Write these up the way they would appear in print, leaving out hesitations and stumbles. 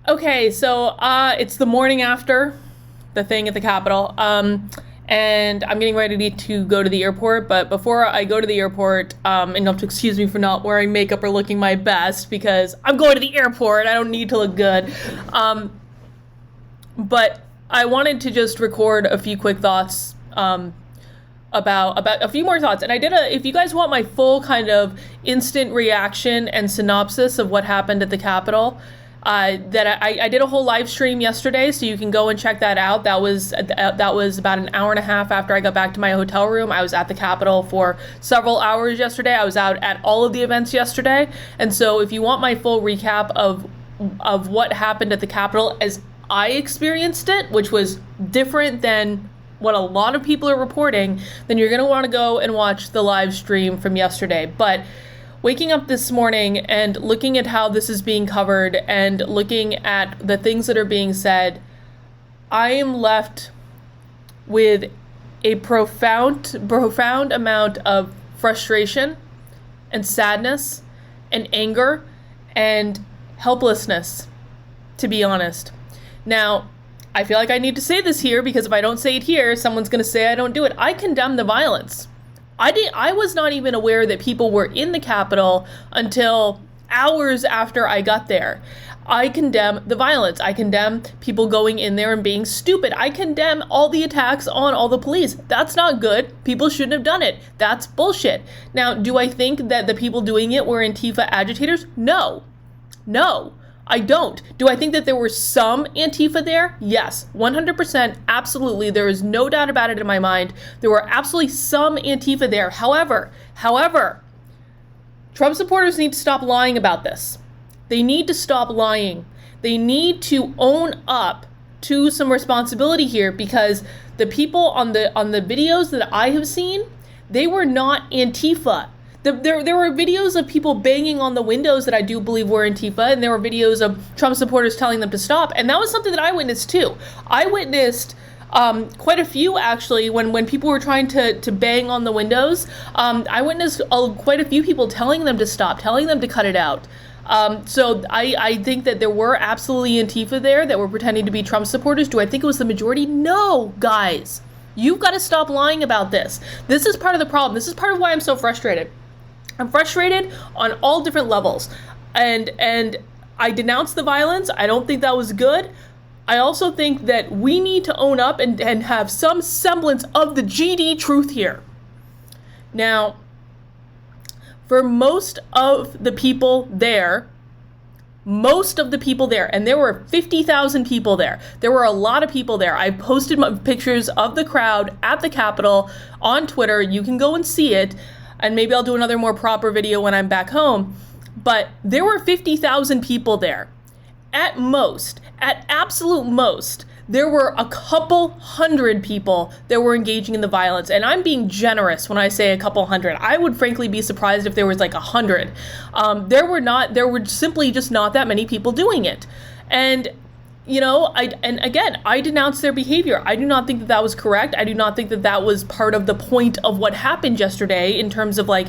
Okay, so it's the morning after the thing at the Capitol, and I'm getting ready to go to the airport. But before I go to the airport, and you'll have to excuse me for not wearing makeup or looking my best because I'm going to the airport. I don't need to look good. But I wanted to just record a few quick thoughts about a few more thoughts. And if you guys want my full kind of instant reaction and synopsis of what happened at the Capitol. I did a whole live stream yesterday, so you can go and check that out. That was about an hour and a half after I got back to my hotel room. I was at the Capitol for several hours yesterday. I was out at all of the events yesterday, and so if you want my full recap of what happened at the Capitol as I experienced it, which was different than what a lot of people are reporting, then you're gonna want to go and watch the live stream from yesterday. But waking up this morning and looking at how this is being covered and looking at the things that are being said, I am left with a profound amount of frustration and sadness and anger and helplessness, to be honest. Now, I feel like I need to say this here because if I don't say it here, someone's going to say I don't do it. I condemn the violence. I was not even aware that people were in the Capitol until hours after I got there. I condemn the violence. I condemn people going in there and being stupid. I condemn all the attacks on all the police. That's not good. People shouldn't have done it. That's bullshit. Now, do I think that the people doing it were Antifa agitators? No. No. I don't. Do I think that there were some Antifa there? Yes, 100%, absolutely. There is no doubt about it in my mind. There were absolutely some Antifa there. However, Trump supporters need to stop lying about this. They need to stop lying. They need to own up to some responsibility here because the people on the videos that I have seen, they were not Antifa. There were videos of people banging on the windows that I do believe were Antifa, and there were videos of Trump supporters telling them to stop, and that was something that I witnessed too. I witnessed quite a few actually when people were trying to bang on the windows. I witnessed quite a few people telling them to stop, telling them to cut it out. So I think that there were absolutely Antifa there that were pretending to be Trump supporters. Do I think it was the majority? No, guys. You've got to stop lying about this. This is part of the problem. This is part of why I'm so frustrated. I'm frustrated on all different levels, and I denounce the violence. I don't think that was good. I also think that we need to own up and have some semblance of the GD truth here. Now, for most of the people there, and there were 50,000 people there. There were a lot of people there. I posted pictures of the crowd at the Capitol on Twitter. You can go and see it. And maybe I'll do another more proper video when I'm back home. But there were 50,000 people there. At absolute most, there were a couple hundred people that were engaging in the violence. And I'm being generous when I say a couple hundred. I would frankly be surprised if there was like 100. There were simply just not that many people doing it. And you know, I denounce their behavior. I do not think that was correct. I do not think that was part of the point of what happened yesterday in terms of like,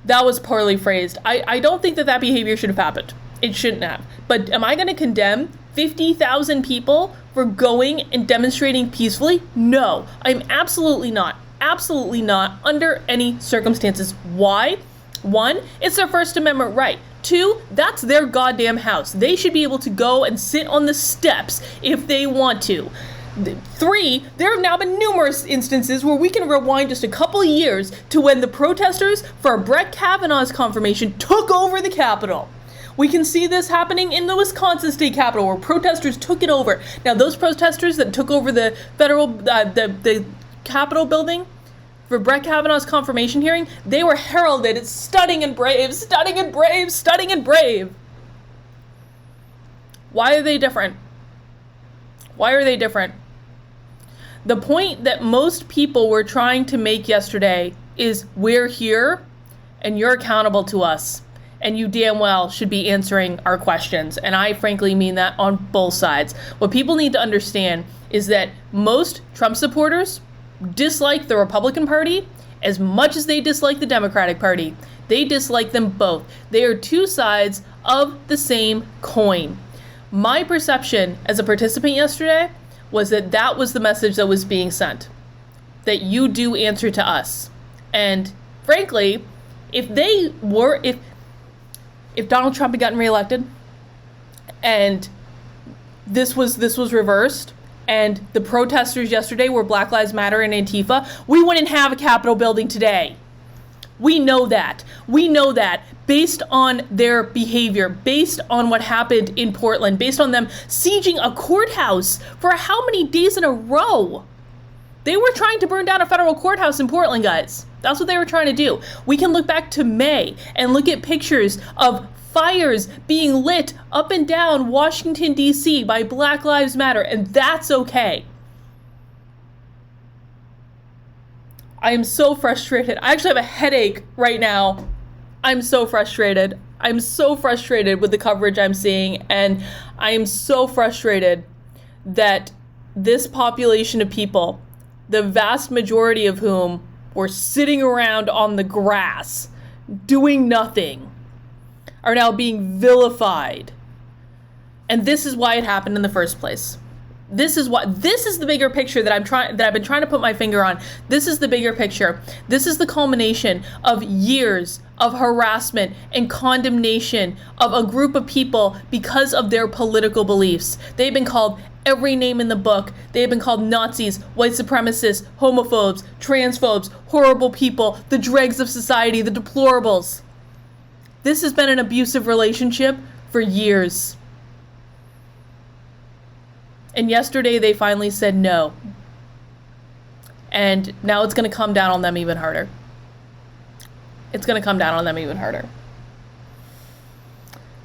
that was poorly phrased. I don't think that behavior should have happened. It shouldn't have. But am I going to condemn 50,000 people for going and demonstrating peacefully? No, I'm absolutely not. Absolutely not under any circumstances. Why? One, it's their First Amendment right. Two, that's their goddamn house. They should be able to go and sit on the steps if they want to. Three, there have now been numerous instances where we can rewind just a couple of years to when the protesters for Brett Kavanaugh's confirmation took over the Capitol. We can see this happening in the Wisconsin State Capitol where protesters took it over. Now, those protesters that took over the the Capitol building for Brett Kavanaugh's confirmation hearing, they were heralded as stunning and brave, stunning and brave, stunning and brave. Why are they different? Why are they different? The point that most people were trying to make yesterday is we're here and you're accountable to us. And you damn well should be answering our questions. And I frankly mean that on both sides. What people need to understand is that most Trump supporters dislike the Republican Party as much as they dislike the Democratic Party. They dislike them both. They are two sides of the same coin. My perception as a participant yesterday was that that was the message that was being sent, that you do answer to us. And frankly, if Donald Trump had gotten reelected and this was reversed and the protesters yesterday were Black Lives Matter and Antifa, we wouldn't have a Capitol building today. We know that. We know that based on their behavior, based on what happened in Portland, based on them sieging a courthouse for how many days in a row? They were trying to burn down a federal courthouse in Portland, guys. That's what they were trying to do. We can look back to May and look at pictures of fires being lit up and down Washington, D.C. by Black Lives Matter, and that's okay. I am so frustrated. I actually have a headache right now. I'm so frustrated. I'm so frustrated with the coverage I'm seeing, and I am so frustrated that this population of people, the vast majority of whom were sitting around on the grass, doing nothing, are now being vilified. And this is why it happened in the first place. This is the bigger picture that I've been trying to put my finger on. This is the bigger picture. This is the culmination of years of harassment and condemnation of a group of people because of their political beliefs. They've been called every name in the book. They've been called Nazis, white supremacists, homophobes, transphobes, horrible people, the dregs of society, the deplorables. This has been an abusive relationship for years. And yesterday they finally said no. And now it's going to come down on them even harder. It's going to come down on them even harder.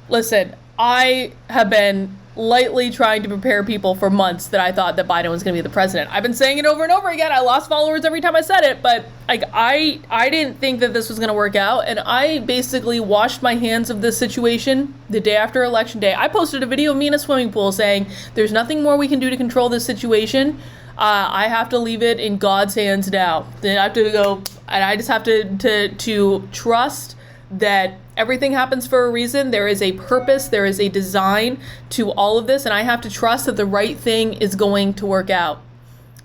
Listen, I have been lightly trying to prepare people for months that I thought that Biden was going to be the president. I've been saying it over and over again. I lost followers every time I said it, but I didn't think that this was going to work out, and I basically washed my hands of this situation the day after Election Day. I posted a video of me in a swimming pool saying, there's nothing more we can do to control this situation. I have to leave it in God's hands now. Then I have to go, and I just have to trust that everything happens for a reason. There is a purpose, there is a design to all of this, and I have to trust that the right thing is going to work out.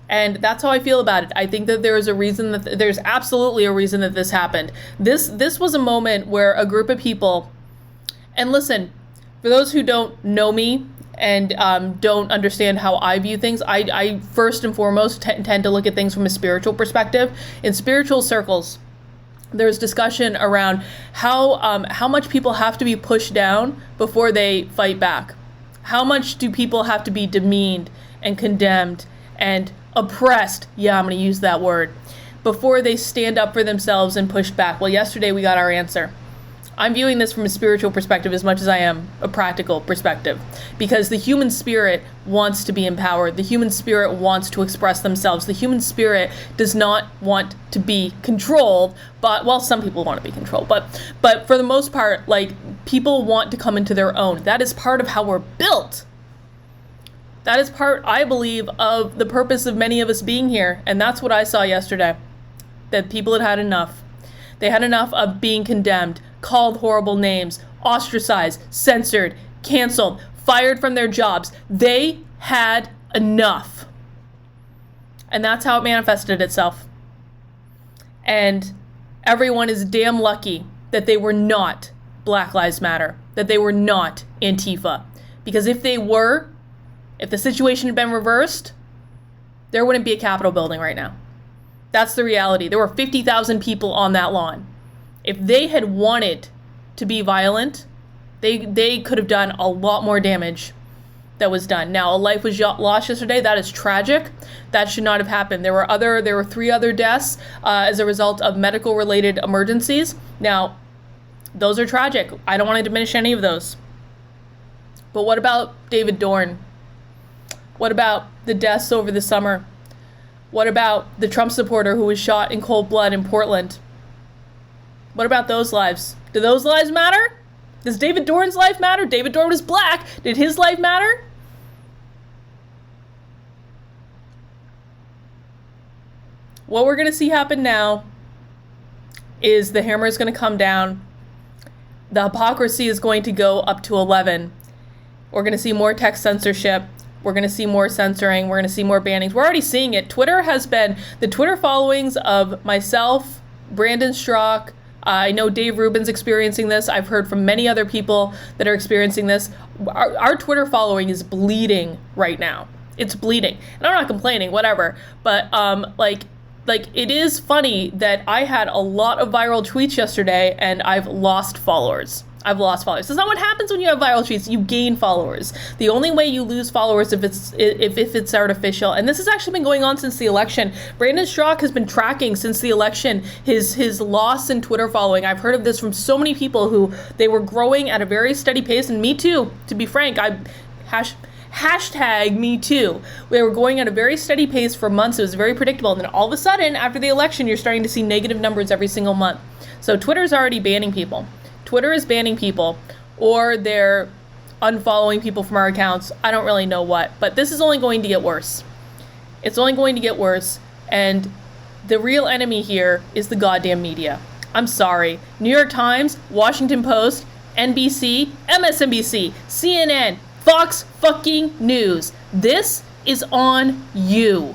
And that's how I feel about it. I think that there is a reason that there's absolutely a reason that this happened. This was a moment where a group of people, and listen, for those who don't know me and don't understand how I view things, I first and foremost tend to look at things from a spiritual perspective. In spiritual circles, there's discussion around how much people have to be pushed down before they fight back. How much do people have to be demeaned and condemned and oppressed? Yeah, I'm going to use that word. Before they stand up for themselves and push back. Well, yesterday we got our answer. I'm viewing this from a spiritual perspective as much as I am a practical perspective, because the human spirit wants to be empowered. The human spirit wants to express themselves. The human spirit does not want to be controlled, but, well, some people want to be controlled, but for the most part, like, people want to come into their own. That is part of how we're built. That is part, I believe, of the purpose of many of us being here, and that's what I saw yesterday, that people had had enough. They had enough of being condemned, called horrible names, ostracized, censored, canceled, fired from their jobs. They had enough. And that's how it manifested itself. And everyone is damn lucky that they were not Black Lives Matter, that they were not Antifa. Because if they were, if the situation had been reversed, there wouldn't be a Capitol building right now. That's the reality. There were 50,000 people on that lawn. If they had wanted to be violent, they could have done a lot more damage that was done. Now, a life was lost yesterday. That is tragic. That should not have happened. There were 3 other deaths as a result of medical-related emergencies. Now, those are tragic. I don't want to diminish any of those. But what about David Dorn? What about the deaths over the summer? What about the Trump supporter who was shot in cold blood in Portland? What about those lives? Do those lives matter? Does David Dorn's life matter? David Dorn was black. Did his life matter? What we're going to see happen now is the hammer is going to come down. The hypocrisy is going to go up to 11. We're going to see more text censorship. We're going to see more censoring. We're going to see more bannings. We're already seeing it. Twitter has been, the Twitter followings of myself, Brandon Strauch, I know Dave Rubin's experiencing this. I've heard from many other people that are experiencing this. Our Twitter following is bleeding right now. It's bleeding. And I'm not complaining, whatever. But like it is funny that I had a lot of viral tweets yesterday and I've lost followers. That's not what happens when you have viral tweets. You gain followers. The only way you lose followers if it's artificial. And this has actually been going on since the election. Brandon Strauch has been tracking since the election his loss in Twitter following. I've heard of this from so many people who they were growing at a very steady pace, and me too. To be frank, hashtag me too. We were going at a very steady pace for months. It was very predictable. And then all of a sudden, after the election, you're starting to see negative numbers every single month. So Twitter's already banning people. Twitter is banning people, or they're unfollowing people from our accounts. I don't really know what, but this is only going to get worse. It's only going to get worse, and the real enemy here is the goddamn media. I'm sorry. New York Times, Washington Post, NBC, MSNBC, CNN, Fox fucking News. This is on you.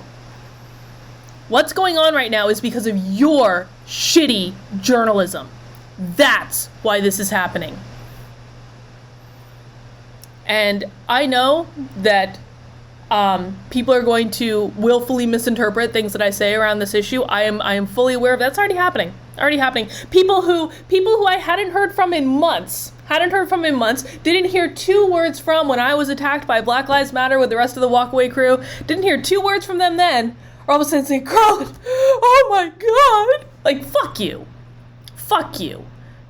What's going on right now is because of your shitty journalism. That's why this is happening. And I know that people are going to willfully misinterpret things that I say around this issue. I am fully aware of that's already happening. People who I hadn't heard from in months, didn't hear 2 words from when I was attacked by Black Lives Matter with the rest of the Walkaway crew, didn't hear 2 words from them then, are all of a sudden saying, God, oh my God. Like, fuck you. Fuck you.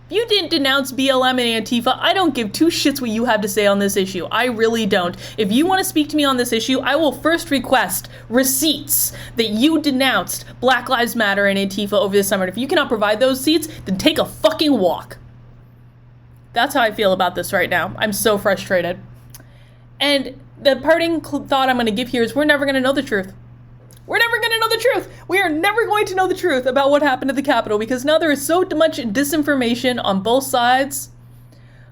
If you didn't denounce BLM and Antifa, I don't give 2 shits what you have to say on this issue. I really don't. If you want to speak to me on this issue, I will first request receipts that you denounced Black Lives Matter and Antifa over the summer. And if you cannot provide those receipts, then take a fucking walk. That's how I feel about this right now. I'm so frustrated. And the parting thought I'm going to give here is we're never going to know the truth. We're never going to know the truth. We are never going to know the truth about what happened at the Capitol because now there is so much disinformation on both sides.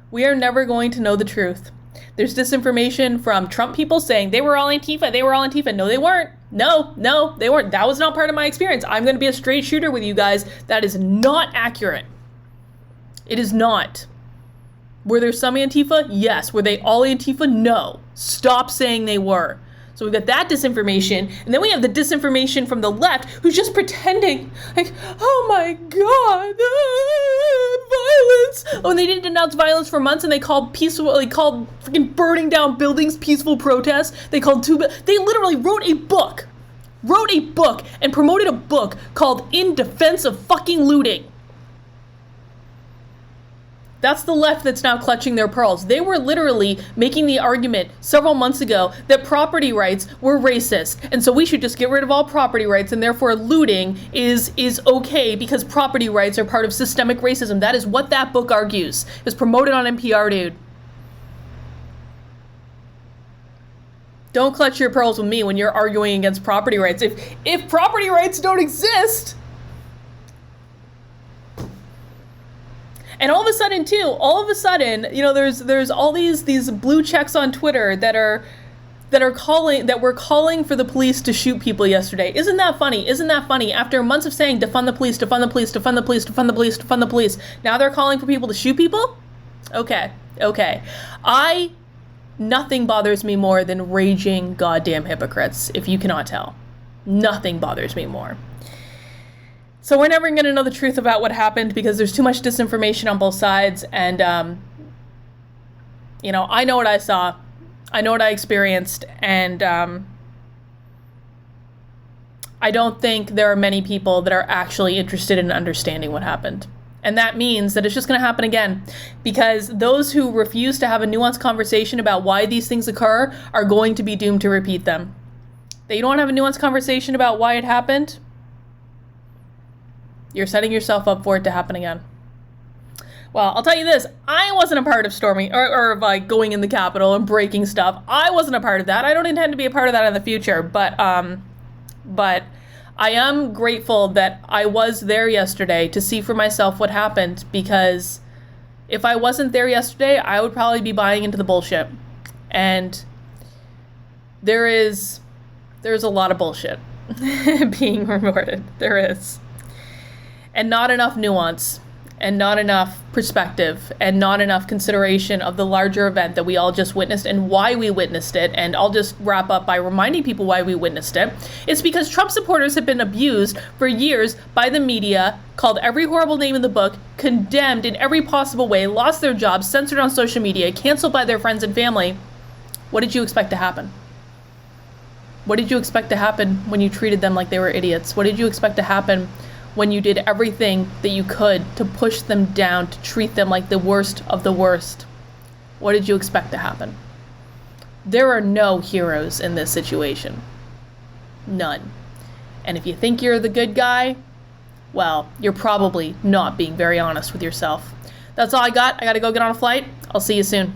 We are never going to know the truth. There's disinformation from Trump people saying they were all Antifa. No, they weren't. No, they weren't. That was not part of my experience. I'm going to be a straight shooter with you guys. That is not accurate. It is not. Were there some Antifa? Yes. Were they all Antifa? No. Stop saying they were. So we've got that disinformation, and then we have the disinformation from the left who's just pretending, like, oh my God, violence. Oh, and they didn't denounce violence for months, and they called freaking burning down buildings peaceful protests. They literally wrote a book and promoted a book called In Defense of Fucking Looting. That's the left that's now clutching their pearls. They were literally making the argument several months ago that property rights were racist. And so we should just get rid of all property rights and therefore looting is okay because property rights are part of systemic racism. That is what that book argues. It was promoted on NPR, dude. Don't clutch your pearls with me when you're arguing against property rights. If property rights don't exist... And all of a sudden, you know, there's all these blue checks on Twitter that were calling for the police to shoot people yesterday. Isn't that funny? After months of saying defund the police, now they're calling for people to shoot people? Okay. Nothing bothers me more than raging goddamn hypocrites, if you cannot tell. Nothing bothers me more. So we're never going to know the truth about what happened because there's too much disinformation on both sides. And, you know, I know what I saw. I know what I experienced. And I don't think there are many people that are actually interested in understanding what happened. And that means that it's just going to happen again. Because those who refuse to have a nuanced conversation about why these things occur are going to be doomed to repeat them. That you don't have a nuanced conversation about why it happened, you're setting yourself up for it to happen again. Well, I'll tell you this. I wasn't a part of storming or like going in the Capitol and breaking stuff. I wasn't a part of that. I don't intend to be a part of that in the future. But I am grateful that I was there yesterday to see for myself what happened, because if I wasn't there yesterday, I would probably be buying into the bullshit. And there's a lot of bullshit being reported. There is. And not enough nuance, and not enough perspective, and not enough consideration of the larger event that we all just witnessed and why we witnessed it. And I'll just wrap up by reminding people why we witnessed it. It's because Trump supporters have been abused for years by the media, called every horrible name in the book, condemned in every possible way, lost their jobs, censored on social media, canceled by their friends and family. What did you expect to happen? What did you expect to happen when you treated them like they were idiots? What did you expect to happen when you did everything that you could to push them down, to treat them like the worst of the worst? What did you expect to happen? There are no heroes in this situation. None. And if you think you're the good guy, well, you're probably not being very honest with yourself. That's all I got. I gotta go get on a flight. I'll see you soon.